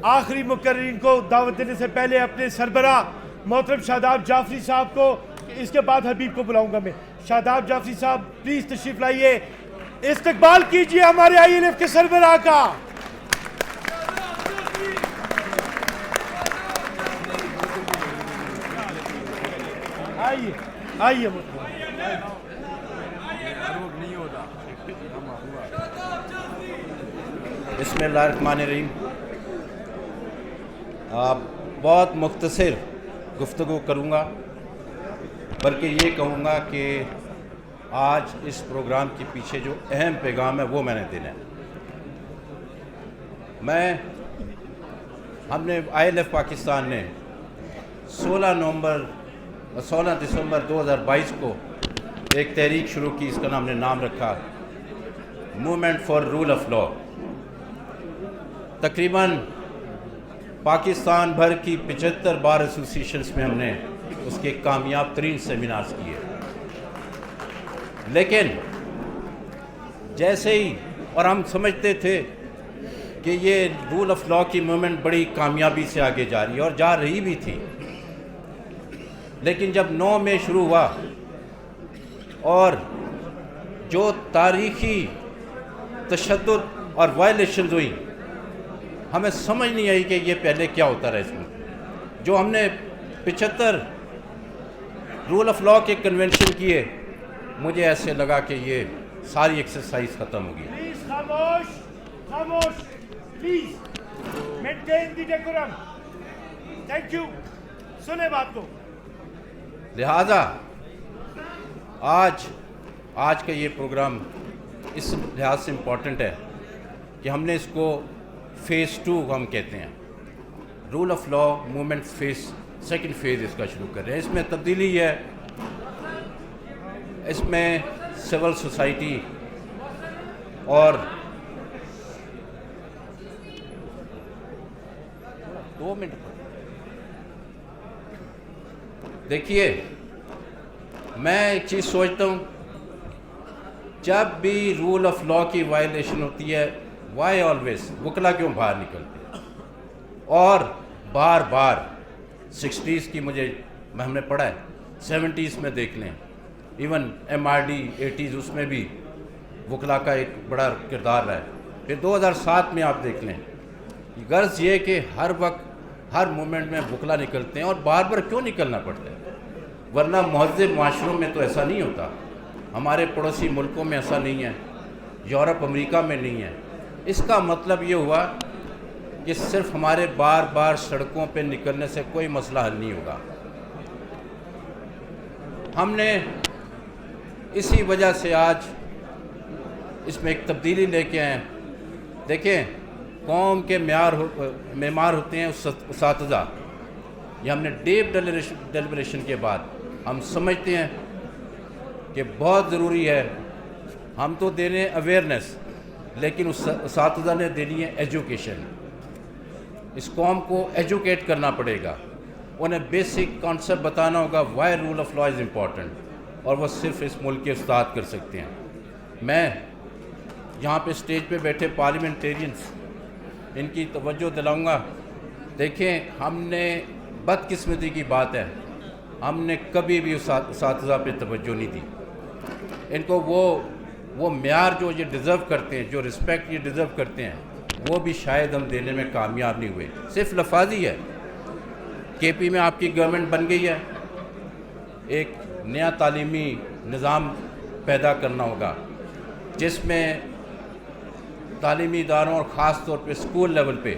آخری مقررین کو دعوت دینے سے پہلے اپنے سربراہ محترم شاداب جعفری صاحب کو، اس کے بعد حبیب کو بلاؤں گا میں. شاداب جعفری صاحب پلیز تشریف لائیے، استقبال کیجئے ہمارے ILF کے سربراہ کا. آئیے بسم اللہ الرحمن الرحیم. بہت مختصر گفتگو کروں گا، بلکہ یہ کہوں گا کہ آج اس پروگرام کے پیچھے جو اہم پیغام ہے وہ میں نے دینا ہے. ہم نے ILF پاکستان نے 16 دسمبر 2022 کو ایک تحریک شروع کی، اس کا نام نے نام رکھا movement for rule of law. تقریباً پاکستان بھر کی 75 بار ایسوسیشنز میں ہم نے اس کے کامیاب ترین سیمینارز کیے. لیکن جیسے ہی، اور ہم سمجھتے تھے کہ یہ رول آف لا کی موومنٹ بڑی کامیابی سے آگے جا رہی ہے، اور جا رہی بھی تھی، لیکن جب 9 مئی شروع ہوا اور جو تاریخی تشدد اور وائلیشنز ہوئی، ہمیں سمجھ نہیں آئی کہ یہ پہلے کیا ہوتا رہا اس میں. جو ہم نے 75 رول آف لا کے کنونشن کیے، مجھے ایسے لگا کہ یہ ساری ایکسرسائز ختم ہوگی. پلیز خاموش please maintain the decorum. Thank you. سنیں بات کو. لہٰذا آج کا یہ پروگرام اس لحاظ سے امپورٹنٹ ہے کہ ہم نے اس کو فیز 2 ہم کہتے ہیں، rule of law movement second phase اس کا شروع کر رہے ہیں. اس میں تبدیلی ہے، اس میں سول سوسائٹی اور 2 منٹ دیکھیے، میں ایک چیز سوچتا ہوں، جب بھی رول آف لا کی وائلیشن ہوتی ہے، وائی آلویز وکلا کیوں باہر نکلتے ہیں؟ اور بار بار 60s کی ہم نے پڑھا ہے، 70s میں دیکھ لیں، ایون MRD 80s اس میں بھی وکلا کا ایک بڑا کردار رہا ہے. پھر 2007 میں آپ دیکھ لیں. غرض یہ کہ ہر وقت ہر مومنٹ میں وکلا نکلتے ہیں، اور بار بار کیوں نکلنا پڑتا ہے؟ ورنہ مہذب معاشروں میں تو ایسا نہیں ہوتا، ہمارے پڑوسی ملکوں میں ایسا نہیں ہے، یورپ امریکہ میں نہیں ہے. اس کا مطلب یہ ہوا کہ صرف ہمارے بار بار سڑکوں پہ نکلنے سے کوئی مسئلہ حل نہیں ہوگا. ہم نے اسی وجہ سے آج اس میں ایک تبدیلی لے کے آئے. دیکھیں، قوم کے معمار ہوتے ہیں اساتذہ. یہ ہم نے ڈیپ ڈیلیبریشن کے بعد ہم سمجھتے ہیں کہ بہت ضروری ہے. ہم تو دے رہے ہیں اویئرنیس، لیکن اساتذہ نے دینی ہے ایجوکیشن. اس قوم کو ایجوکیٹ کرنا پڑے گا، انہیں بیسک کانسیپٹ بتانا ہوگا why rule of law is important, اور وہ صرف اس ملک کے استاد کر سکتے ہیں. میں یہاں پہ اسٹیج پہ بیٹھے پارلیمنٹیرینز، ان کی توجہ دلاؤں گا. دیکھیں، ہم نے بدقسمتی کی بات ہے، ہم نے کبھی بھی اساتذہ پہ توجہ نہیں دی. ان کو وہ معیار جو یہ ڈیزرو کرتے ہیں، جو رسپیکٹ یہ ڈیزرو کرتے ہیں، وہ بھی شاید ہم دینے میں کامیاب نہیں ہوئے. صرف لفاظی ہے. KP میں آپ کی گورنمنٹ بن گئی ہے، ایک نیا تعلیمی نظام پیدا کرنا ہوگا جس میں تعلیمی اداروں اور خاص طور پہ اسکول لیول پہ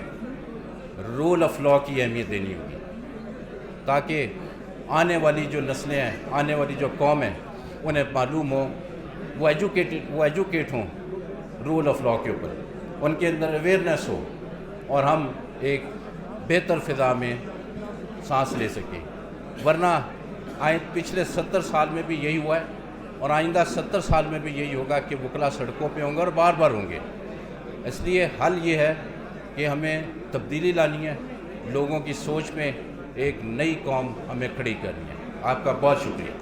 رول آف لا کی اہمیت دینی ہوگی، تاکہ آنے والی جو نسلیں ہیں، آنے والی جو قوم ہے، انہیں معلوم ہو، وہ ایجوکیٹ ہوں رول آف لا کے اوپر، ان کے اندر اویئرنیس ہو، اور ہم ایک بہتر فضا میں سانس لے سکیں. ورنہ پچھلے 70 سال میں بھی یہی ہوا ہے، اور آئندہ 70 سال میں بھی یہی ہوگا کہ وکلا سڑکوں پہ ہوں گے اور بار بار ہوں گے. اس لیے حل یہ ہے کہ ہمیں تبدیلی لانی ہے، لوگوں کی سوچ میں ایک نئی قوم ہمیں کھڑی کرنی ہے. آپ کا بہت شکریہ.